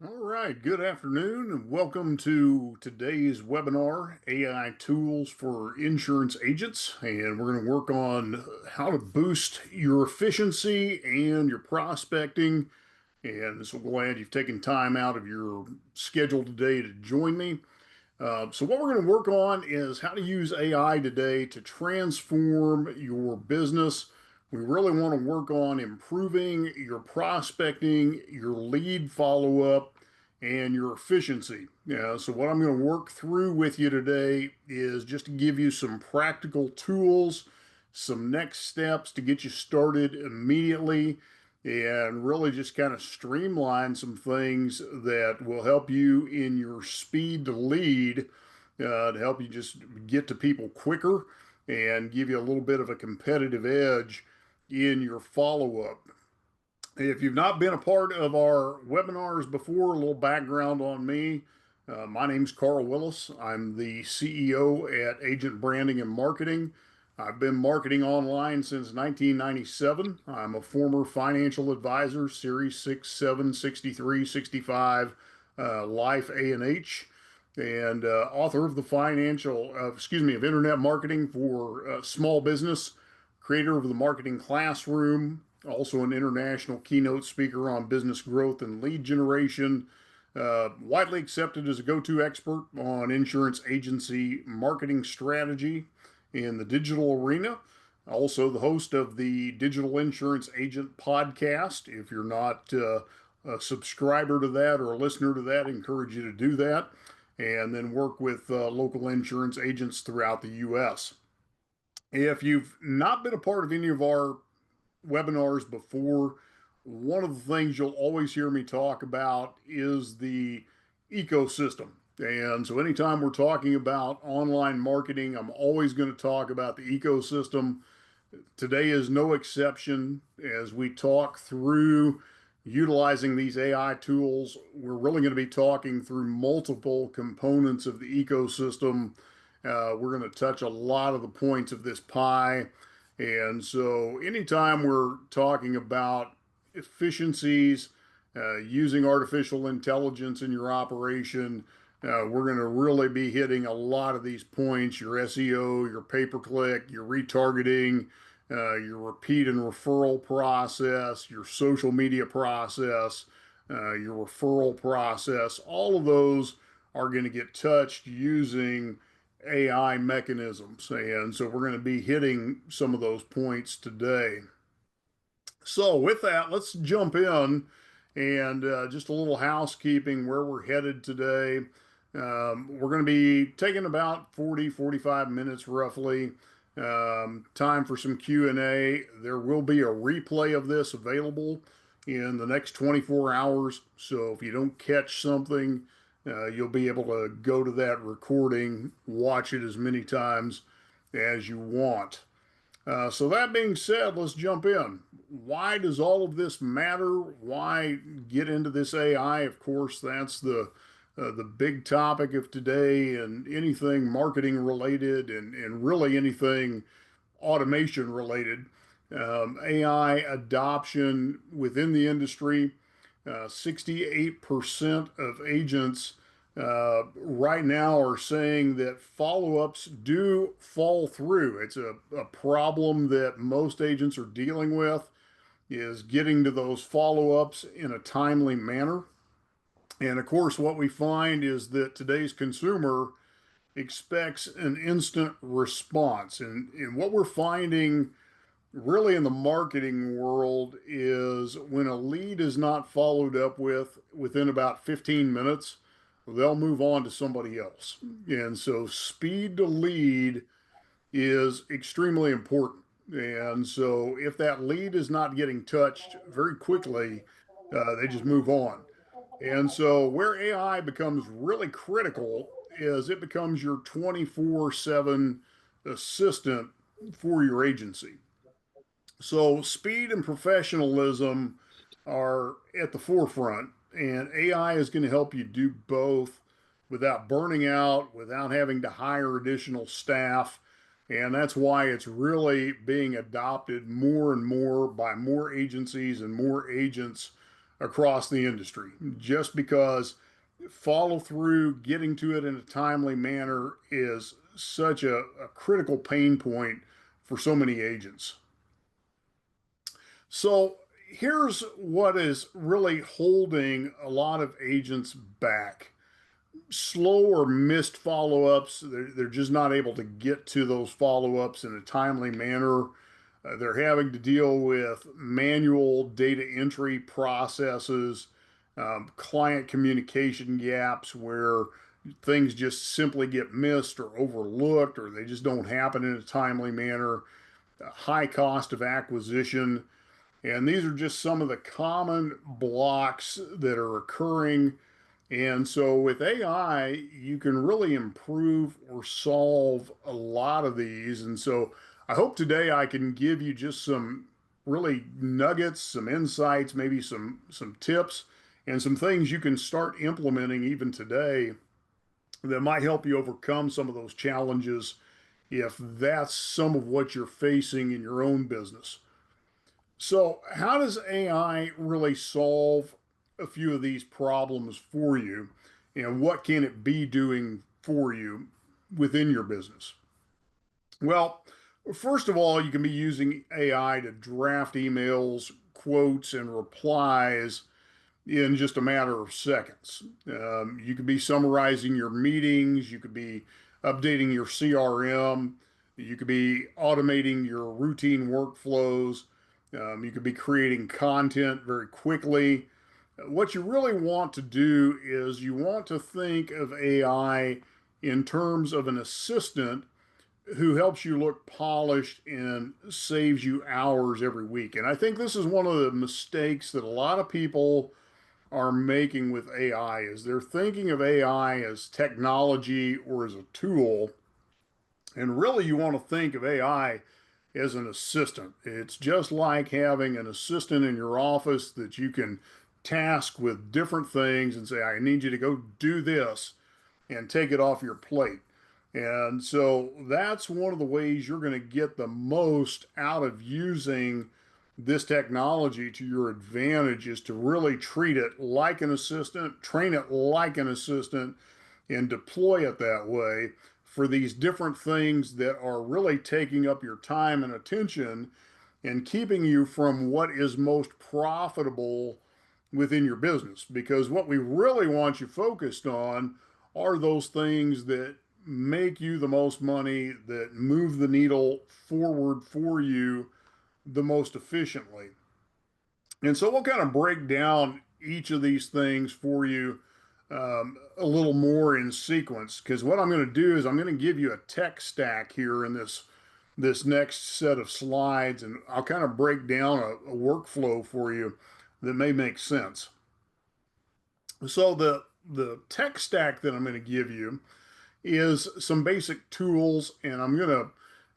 All right, good afternoon, and welcome to today's webinar, AI Tools for Insurance Agents. And we're going to work on how to boost your efficiency and your prospecting. And so glad you've taken time out of your schedule today to join me. So what we're going to work on is how to use AI today to transform your business. We really want to work on improving your prospecting, your lead follow-up, and your efficiency. So what I'm going to work through with you today is just to give you some practical tools, some next steps to get you started immediately, and really just kind of streamline some things that will help you in your speed to lead, to help you just get to people quicker and give you a little bit of a competitive edge in your follow up. If you've not been a part of our webinars before, a little background on me. My name's Carl Willis. I'm the CEO at Agent Branding and Marketing. I've been marketing online since 1997. I'm a former financial advisor, Series 6, 7, 63, 65, Life A&H, and author of the of Internet Marketing for Small Business, creator of the Marketing Classroom, also an international keynote speaker on business growth and lead generation, widely accepted as a go-to expert on insurance agency marketing strategy in the digital arena. Also, the host of the Digital Insurance Agent podcast. If you're not a subscriber to that or a listener to that, I encourage you to do that. And then work with local insurance agents throughout the U.S. If you've not been a part of any of our webinars before, one of the things you'll always hear me talk about is the ecosystem. And so, anytime we're talking about online marketing, I'm always going to talk about the ecosystem. Today is no exception. As we talk through utilizing these AI tools, we're really going to be talking through multiple components of the ecosystem. We're going to touch a lot of the points of this pie. And so, anytime we're talking about efficiencies, using artificial intelligence in your operation, we're going to really be hitting a lot of these points: your SEO, your pay per click, your retargeting, your repeat and referral process, your social media process, your referral process. All of those are going to get touched using AI mechanisms. And so we're going to be hitting some of those points today. So, with that, let's jump in and just a little housekeeping where we're headed today. We're going to be taking about 45 minutes roughly. Time for some Q&A. There will be a replay of this available in the next 24 hours. So if you don't catch something, you'll be able to go to that recording, watch it as many times as you want. So that being said, let's jump in. Why does all of this matter? Why get into this AI? Of course, that's the big topic of today, and anything marketing related, and really anything automation related. AI adoption within the industry. 68% of agents right now are saying that follow-ups do fall through. It's a problem that most agents are dealing with, is getting to those follow-ups in a timely manner. And of course, what we find is that today's consumer expects an instant response. And what we're finding really in the marketing world is when a lead is not followed up with within about 15 minutes, they'll move on to somebody else. And so speed to lead is extremely important. And so if that lead is not getting touched very quickly, they just move on. And so where AI becomes really critical is it becomes your 24/7 assistant for your agency. So speed and professionalism are at the forefront, and AI is going to help you do both without burning out, without having to hire additional staff. And that's why it's really being adopted more and more by more agencies and more agents across the industry, just because follow through, getting to it in a timely manner is such a critical pain point for so many agents. So here's what is really holding a lot of agents back: slow or missed follow-ups. They're just not able to get to those follow-ups in a timely manner. They're having to deal with manual data entry processes, client communication gaps where things just simply get missed or overlooked, or they just don't happen in a timely manner. High cost of acquisition. And these are just some of the common blocks that are occurring. And so with AI, you can really improve or solve a lot of these. And so I hope today I can give you just some really nuggets, some insights, maybe some tips and some things you can start implementing even today that might help you overcome some of those challenges if that's some of what you're facing in your own business. So, how does AI really solve a few of these problems for you? And what can it be doing for you within your business? Well, first of all, you can be using AI to draft emails, quotes, and replies in just a matter of seconds. You could be summarizing your meetings, you could be updating your CRM, you could be automating your routine workflows, you could be creating content very quickly. What you really want to do is you want to think of AI in terms of an assistant who helps you look polished and saves you hours every week. And I think this is one of the mistakes that a lot of people are making with AI is they're thinking of AI as technology or as a tool. And really you want to think of AI as an assistant. It's just like having an assistant in your office that you can task with different things and say, I need you to go do this and take it off your plate. And so that's one of the ways you're going to get the most out of using this technology to your advantage is to really treat it like an assistant, train it like an assistant, and deploy it that way for these different things that are really taking up your time and attention and keeping you from what is most profitable within your business. Because what we really want you focused on are those things that make you the most money, that move the needle forward for you the most efficiently. And so we'll kind of break down each of these things for you a little more in sequence. Because what I'm going to do is I'm going to give you a tech stack here in this next set of slides, and I'll kind of break down a workflow for you that may make sense. So the tech stack that I'm going to give you is some basic tools, and I'm going to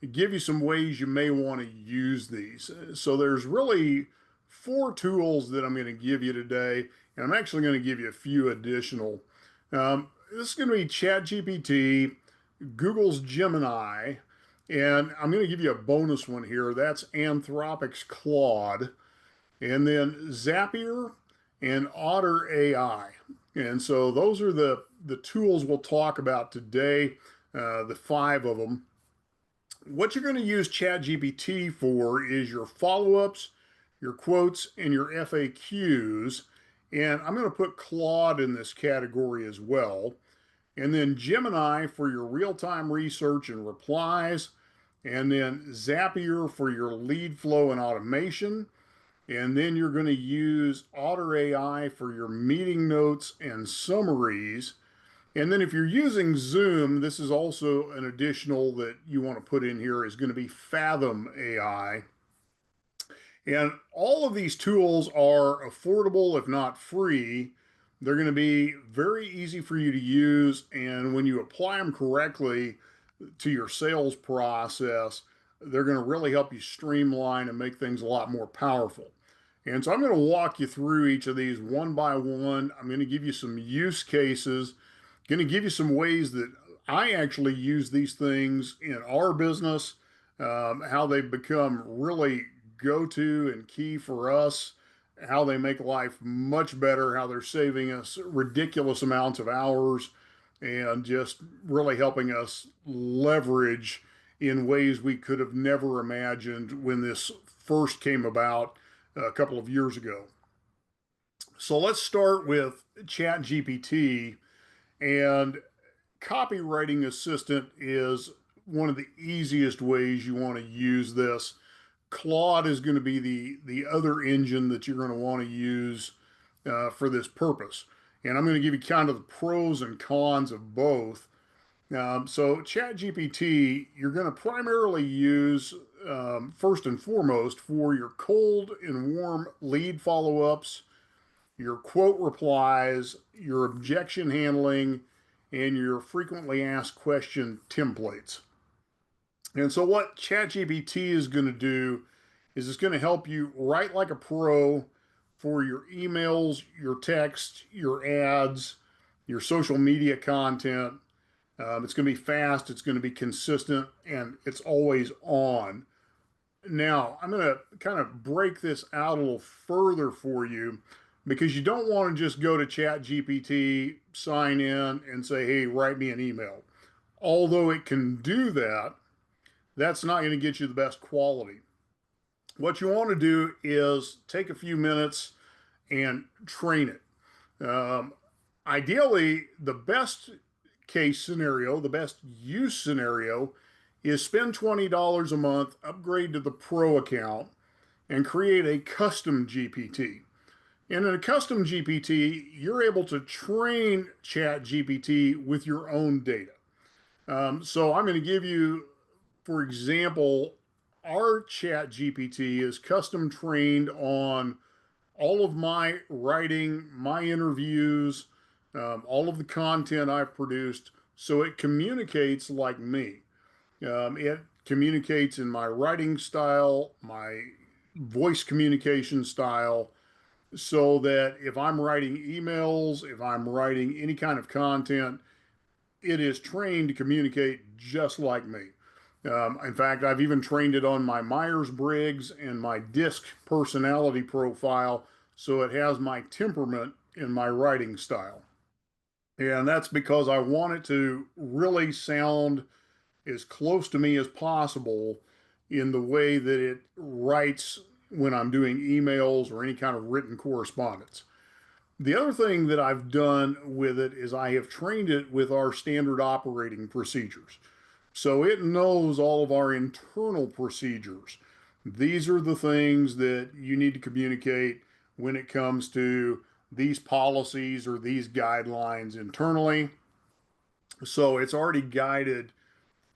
give you some ways you may want to use these. So there's really 4 tools that I'm going to give you today, and I'm actually going to give you a few additional. This is going to be ChatGPT, Google's Gemini, and I'm going to give you a bonus one here. That's Anthropic's Claude, and then Zapier and Otter AI. And so those are the tools we'll talk about today, the 5 of them. What you're going to use ChatGPT for is your follow-ups, your quotes, and your FAQs. And I'm going to put Claude in this category as well. And then Gemini for your real-time research and replies. And then Zapier for your lead flow and automation. And then you're going to use Otter AI for your meeting notes and summaries. And then if you're using Zoom, this is also an additional that you want to put in here is going to be Fathom AI. And all of these tools are affordable, if not free. They're going to be very easy for you to use. And when you apply them correctly to your sales process, they're going to really help you streamline and make things a lot more powerful. And so I'm going to walk you through each of these one by one. I'm going to give you some use cases, going to give you some ways that I actually use these things in our business, how they've become really go to and key for us how they make life much better, how they're saving us ridiculous amounts of hours, and just really helping us leverage in ways we could have never imagined when this first came about a couple of years ago. So let's start with ChatGPT. And copywriting assistant is one of the easiest ways you want to use this. Claude is going to be the other engine that you're going to want to use for this purpose. And I'm going to give you kind of the pros and cons of both. So ChatGPT, you're going to primarily use first and foremost for your cold and warm lead follow-ups, your quote replies, your objection handling, and your frequently asked question templates. And so, what ChatGPT is going to do is it's going to help you write like a pro for your emails, your text, your ads, your social media content. It's going to be fast, it's going to be consistent, and it's always on. Now, I'm going to kind of break this out a little further for you because you don't want to just go to ChatGPT, sign in, and say, hey, write me an email. Although it can do that, that's not going to get you the best quality. What you want to do is take a few minutes and train it. Ideally, the best case scenario, the best use scenario is spend $20 a month, upgrade to the pro account, and create a custom GPT. And in a custom GPT, you're able to train Chat GPT with your own data. So I'm going to give you, for example, our Chat GPT is custom trained on all of my writing, my interviews, all of the content I've produced. So it communicates like me. It communicates in my writing style, my voice communication style, so that if I'm writing emails, if I'm writing any kind of content, it is trained to communicate just like me. In fact, I've even trained it on my Myers Briggs and my DISC personality profile, so it has my temperament in my writing style. And that's because I want it to really sound as close to me as possible in the way that it writes when I'm doing emails or any kind of written correspondence. The other thing that I've done with it is I have trained it with our standard operating procedures. So it knows all of our internal procedures. These are the things that you need to communicate when it comes to these policies or these guidelines internally. So it's already guided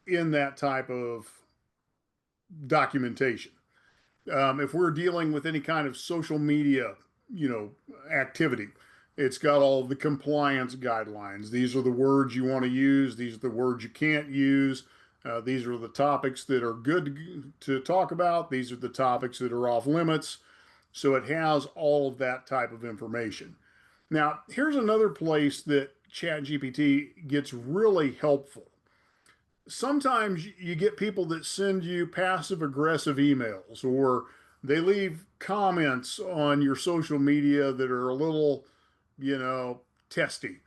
in that type of documentation. If we're dealing with any kind of social media, activity, it's got all the compliance guidelines. These are the words you want to use. These are the words you can't use. These are the topics that are good to talk about. These are the topics that are off limits. So it has all of that type of information. Now, here's another place that ChatGPT gets really helpful. Sometimes you get people that send you passive aggressive emails, or they leave comments on your social media that are a little, testy,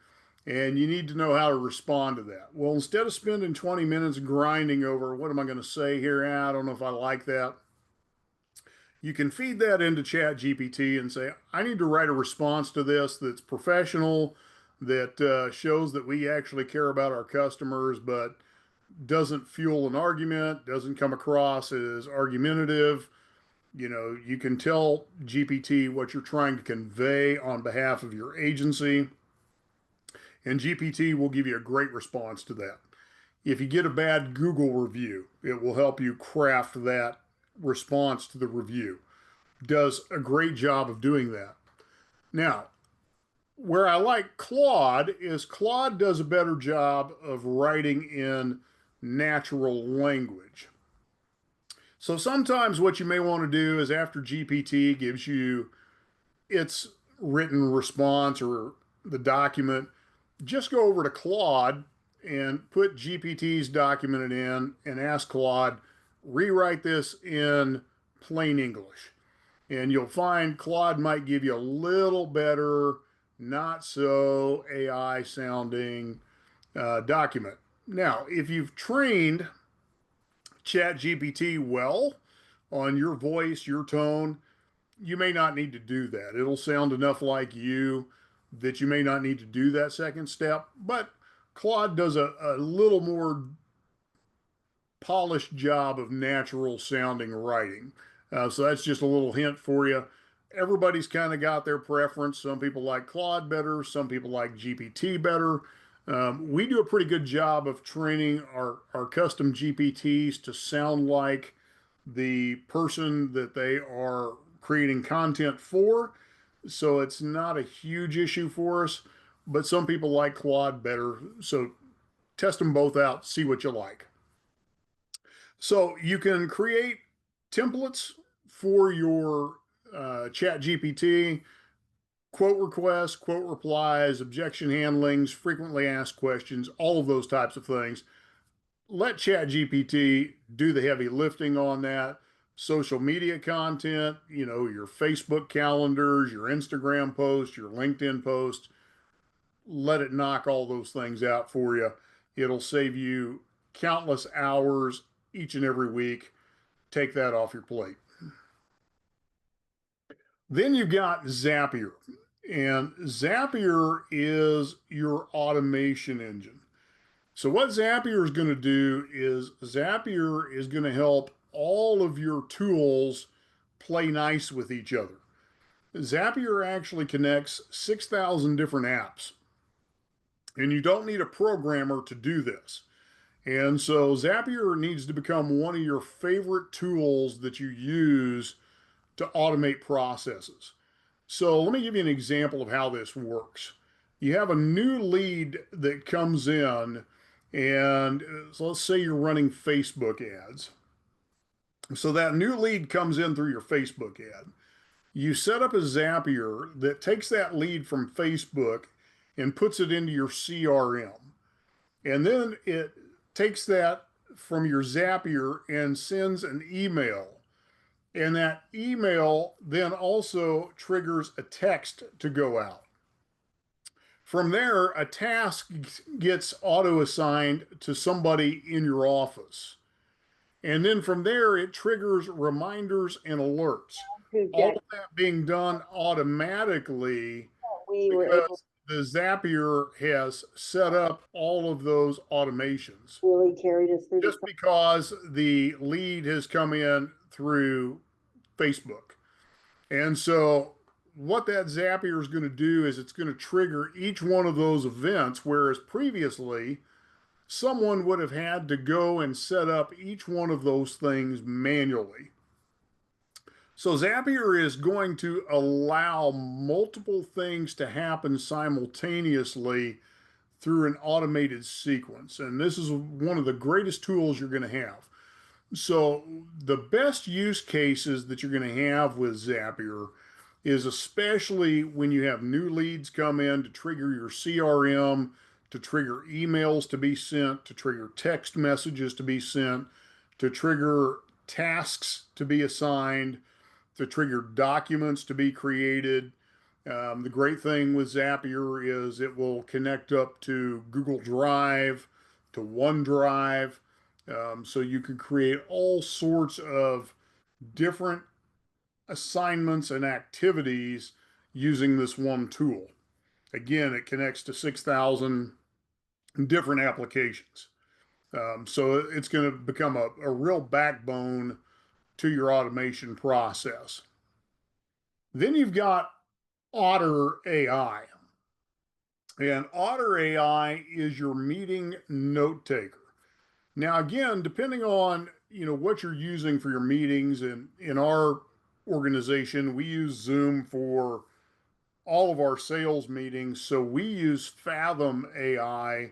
and you need to know how to respond to that. Well, instead of spending 20 minutes grinding over what am I going to say here, I don't know if I like that, you can feed that into Chat GPT and say, I need to write a response to this that's professional, that shows that we actually care about our customers, but doesn't fuel an argument, doesn't come across as argumentative. You can tell GPT what you're trying to convey on behalf of your agency, and GPT will give you a great response to that. If you get a bad Google review, it will help you craft that response to the review. Does a great job of doing that. Now, where I like Claude is Claude does a better job of writing in natural language. So sometimes what you may want to do is after GPT gives you its written response or the document, just go over to Claude and put GPT's document in and ask Claude, rewrite this in plain English. And you'll find Claude might give you a little better, not so AI sounding document. Now, if you've trained ChatGPT well on your voice, your tone, you may not need to do that. It'll sound enough like you that you may not need to do that second step. But Claude does a little more polished job of natural sounding writing. So that's just a little hint for you. Everybody's kind of got their preference. Some people like Claude better, some people like GPT better. We do a pretty good job of training our custom GPTs to sound like the person that they are creating content for. So it's not a huge issue for us, but some people like Claude better. So test them both out, see what you like. So you can create templates for your chat GPT, quote requests, quote replies, objection handlings, frequently asked questions, all of those types of things. Let chat GPT do the heavy lifting on that. Social media content, your Facebook calendars, your Instagram posts, your LinkedIn posts, let it knock all those things out for you. It'll save you countless hours each and every week. Take that off your plate. Then you've got Zapier, and Zapier is your automation engine. So, what Zapier is going to do is Zapier is going to help all of your tools play nice with each other. Zapier actually connects 6,000 different apps, and you don't need a programmer to do this. And so Zapier needs to become one of your favorite tools that you use to automate processes. So let me give you an example of how this works. You have a new lead that comes in, and so let's say you're running Facebook ads. So that new lead comes in through your Facebook ad. You set up a Zapier that takes that lead from Facebook and puts it into your CRM. And then it takes that from your Zapier and sends an email. And that email then also triggers a text to go out. From there, a task gets auto assigned to somebody in your office. And then from there, it triggers reminders and alerts. All of that being done automatically We were able because the Zapier has set up all of those automations. really carried us through Just the because the lead has come in through Facebook. And so what that Zapier is going to do is it's going to trigger each one of those events, whereas previously someone would have had to go and set up each one of those things manually. So Zapier is going to allow multiple things to happen simultaneously through an automated sequence. And this is one of the greatest tools you're going to have. So the best use cases that you're going to have with Zapier is especially when you have new leads come in to trigger your CRM, to trigger emails to be sent, to trigger text messages to be sent, to trigger tasks to be assigned, to trigger documents to be created. The great thing with Zapier is it will connect up to Google Drive, to OneDrive, so you can create all sorts of different assignments and activities using this one tool. Again, it connects to 6,000 different applications. So it's going to become a real backbone to your automation process. Then you've got Otter AI. And Otter AI is your meeting note taker. Now, again, depending on what you're using for your meetings, and in our organization, we use Zoom for all of our sales meetings. So we use Fathom AI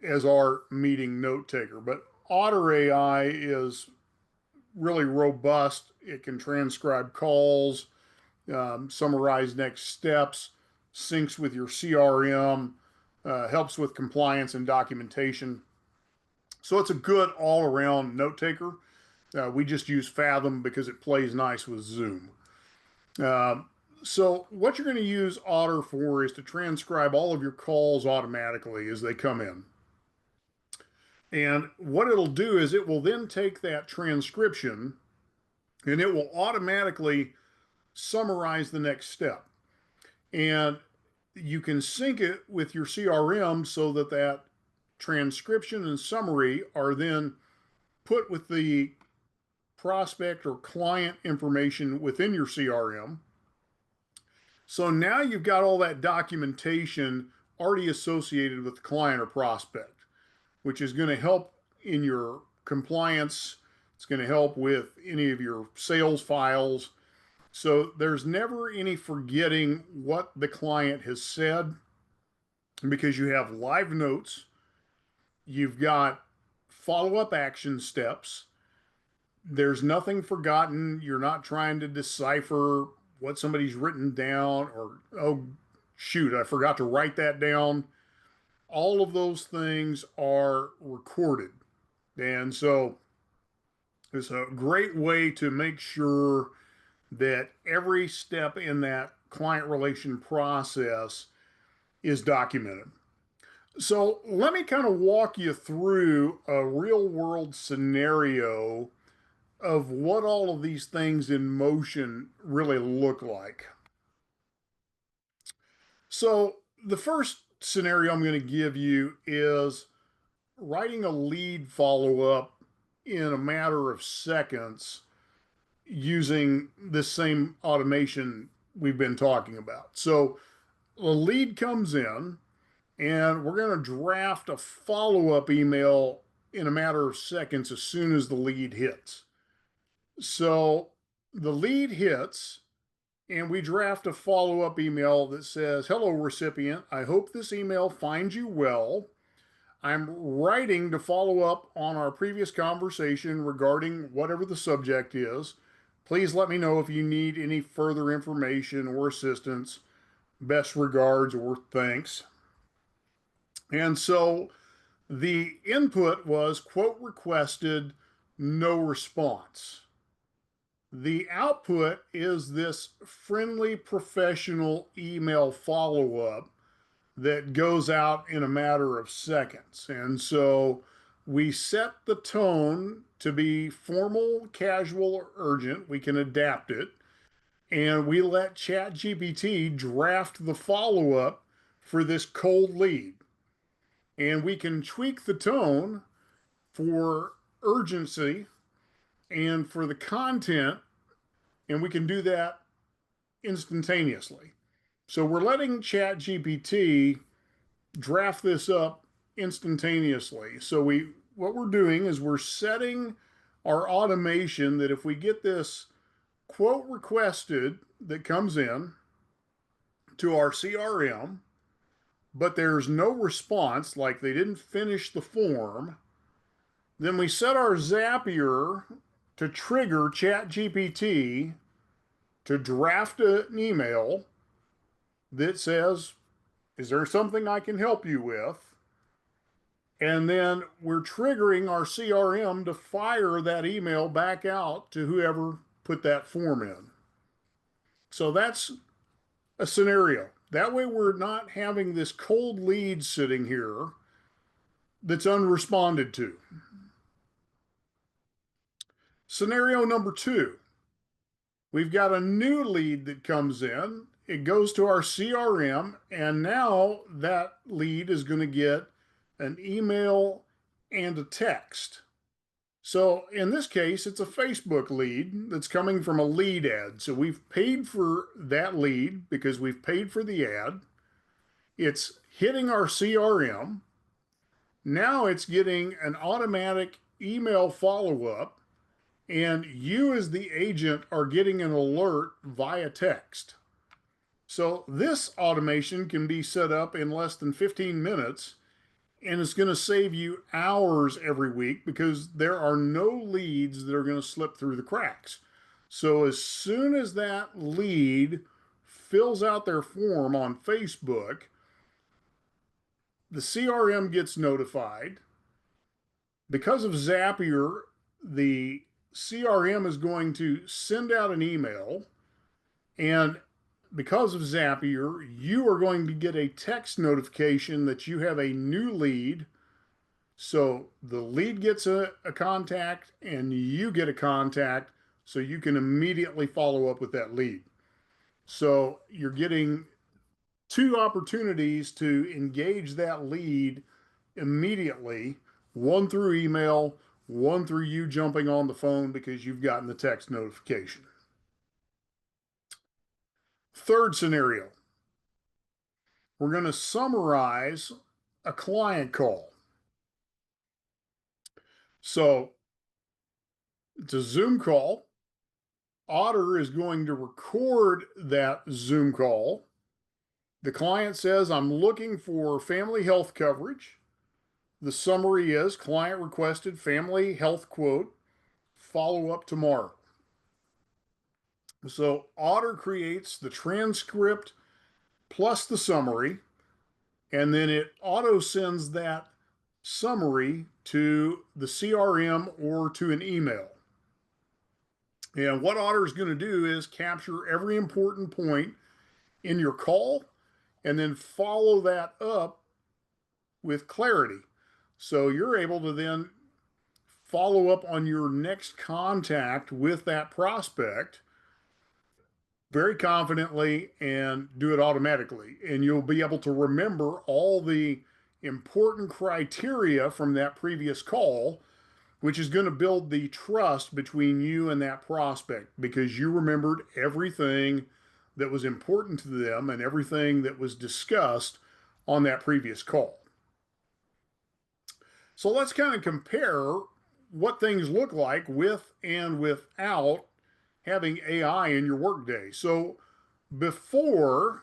as our meeting note taker. But Otter AI is really robust. It can transcribe calls, summarize next steps, syncs with your CRM, helps with compliance and documentation. So it's a good all around note taker. We just use Fathom because it plays nice with Zoom. Uh, so what you're going to use Otter for is to transcribe all of your calls automatically as they come in. And what it'll do is it will then take that transcription and it will automatically summarize the next step. And you can sync it with your CRM so that that transcription and summary are then put with the prospect or client information within your CRM. So now you've got all that documentation already associated with the client or prospect, which is going to help in your compliance. It's going to help with any of your sales files. So there's never any forgetting what the client has said because you have live notes, you've got follow up action steps. There's nothing forgotten. You're not trying to decipher what somebody's written down or, oh, shoot, I forgot to write that down. All of those things are recorded. And so it's a great way to make sure that every step in that client relation process is documented. So let me kind of walk you through a real world scenario of what all of these things in motion really look like. So the first scenario I'm going to give you is writing a lead follow up in a matter of seconds using this same automation we've been talking about. So a lead comes in, and we're going to draft a follow up email in a matter of seconds as soon as the lead hits. So the lead hits, and we draft a follow up email that says, "Hello, recipient. I hope this email finds you well. I'm writing to follow up on our previous conversation regarding whatever the subject is. Please let me know if you need any further information or assistance. Best regards or thanks." And so the input was quote requested, no response. The output is this friendly professional email follow up that goes out in a matter of seconds. And so we set the tone to be formal, casual, or urgent. We can adapt it. And we let ChatGPT draft the follow up for this cold lead. And we can tweak the tone for urgency and for the content, and we can do that instantaneously. So we're letting ChatGPT draft this up instantaneously. So what we're doing is we're setting our automation that if we get this quote requested that comes in to our CRM, but there's no response, like they didn't finish the form, then we set our Zapier to trigger ChatGPT to draft an email that says, "Is there something I can help you with?" And then we're triggering our CRM to fire that email back out to whoever put that form in. So that's a scenario. That way, we're not having this cold lead sitting here that's unresponded to. Scenario number two, we've got a new lead that comes in. It goes to our CRM, and now that lead is going to get an email and a text. So in this case, it's a Facebook lead that's coming from a lead ad. So we've paid for that lead because we've paid for the ad. It's hitting our CRM. Now it's getting an automatic email follow up, and you, as the agent, are getting an alert via text. So this automation can be set up in less than 15 minutes, and it's going to save you hours every week because there are no leads that are going to slip through the cracks. So as soon as that lead fills out their form on Facebook, the CRM gets notified. Because of Zapier, the CRM is going to send out an email, And because of Zapier, you are going to get a text notification that you have a new lead. So the lead gets a contact and you get a contact, so you can immediately follow up with that lead. So you're getting two opportunities to engage that lead immediately, one through email, one through you jumping on the phone because you've gotten the text notification. Third scenario, we're going to summarize a client call. So it's a Zoom call. Otter is going to record that Zoom call. The client says, I'm looking for family health coverage. The summary is client requested family health quote, follow up tomorrow. So Otter creates the transcript plus the summary, and then it auto sends that summary to the CRM or to an email. And what Otter is going to do is capture every important point in your call and then follow that up with clarity. So you're able to then follow up on your next contact with that prospect very confidently and do it automatically. And you'll be able to remember all the important criteria from that previous call, which is going to build the trust between you and that prospect because you remembered everything that was important to them and everything that was discussed on that previous call. So let's kind of compare what things look like with and without having AI in your workday. So before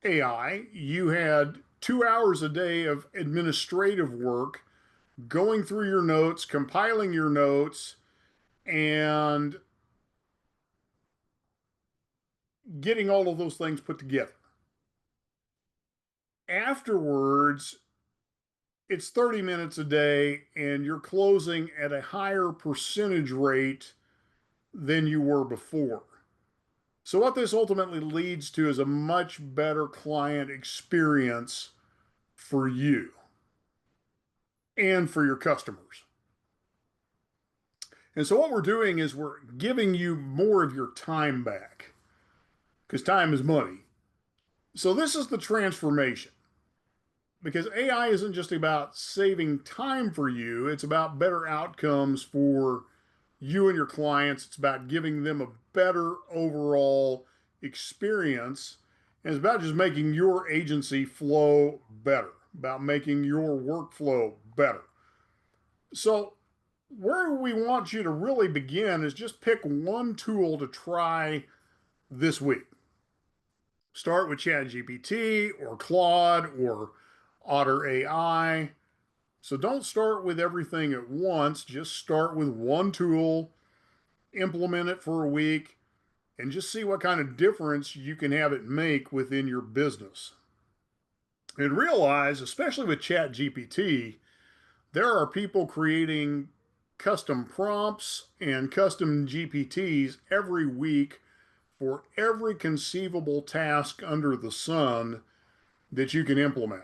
AI, you had 2 hours a day of administrative work, going through your notes, compiling your notes, and getting all of those things put together. Afterwards, it's 30 minutes a day, and you're closing at a higher percentage rate than you were before. So, what this ultimately leads to is a much better client experience for you and for your customers. And so, what we're doing is we're giving you more of your time back because time is money. So, this is the transformation because AI isn't just about saving time for you, it's about better outcomes for you and your clients. It's about giving them a better overall experience. And it's about just making your agency flow better, about making your workflow better. So, where we want you to really begin is just pick one tool to try this week. Start with ChatGPT or Claude or Otter AI. So don't start with everything at once. Just start with one tool, implement it for a week, and just see what kind of difference you can have it make within your business. And realize, especially with ChatGPT, there are people creating custom prompts and custom GPTs every week for every conceivable task under the sun that you can implement.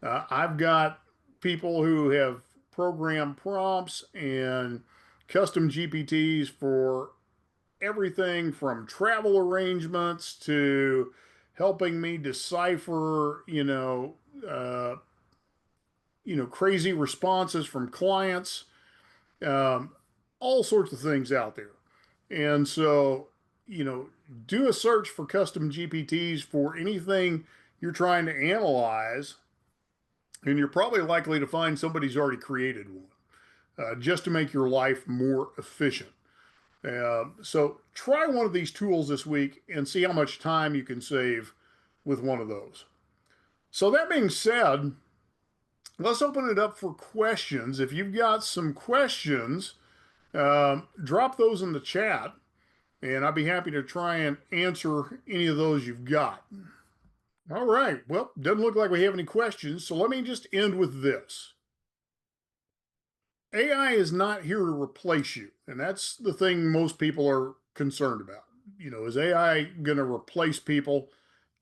I've got people who have programmed prompts and custom GPTs for everything from travel arrangements to helping me decipher, crazy responses from clients, um, all sorts of things out there. And so, you know, do a search for custom GPTs for anything you're trying to analyze, and you're probably likely to find somebody's already created one just to make your life more efficient. So try one of these tools this week and see how much time you can save with one of those. So that being said, let's open it up for questions. If you've got some questions, drop those in the chat, and I'd be happy to try and answer any of those you've got. All right. Well, doesn't look like we have any questions, so let me just end with this. AI is not here to replace you, and that's the thing most people are concerned about. is AI going to replace people?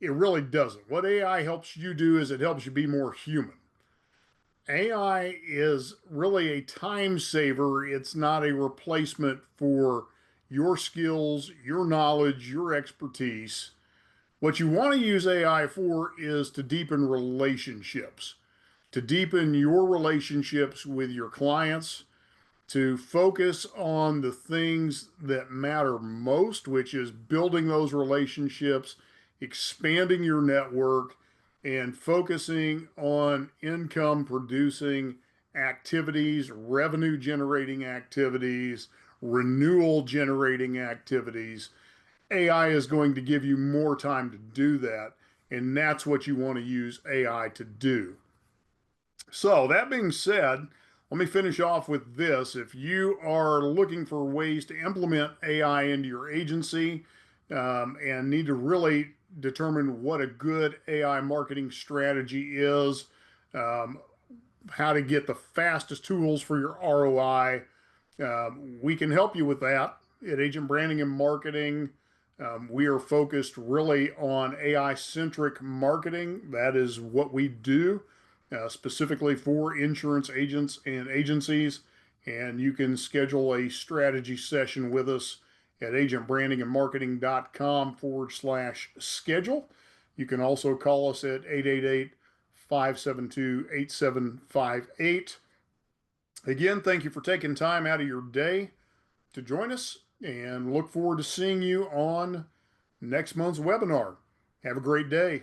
It really doesn't. What AI helps you do is it helps you be more human. AI is really a time saver. It's not a replacement for your skills, your knowledge, your expertise. What you want to use AI for is to deepen relationships, to deepen your relationships with your clients, to focus on the things that matter most, which is building those relationships, expanding your network, and focusing on income producing activities, revenue generating activities, renewal generating activities. AI is going to give you more time to do that. And that's what you want to use AI to do. So, that being said, let me finish off with this. If you are looking for ways to implement AI into your agency and need to really determine what a good AI marketing strategy is, um, how to get the fastest tools for your ROI, we can help you with that at Agent Branding and Marketing. We are focused really on AI centric marketing. That is what we do specifically for insurance agents and agencies. And you can schedule a strategy session with us at agentbrandingandmarketing.com/schedule. You can also call us at 888 572 8758. Again, thank you for taking time out of your day to join us and look forward to seeing you on next month's webinar. Have a great day.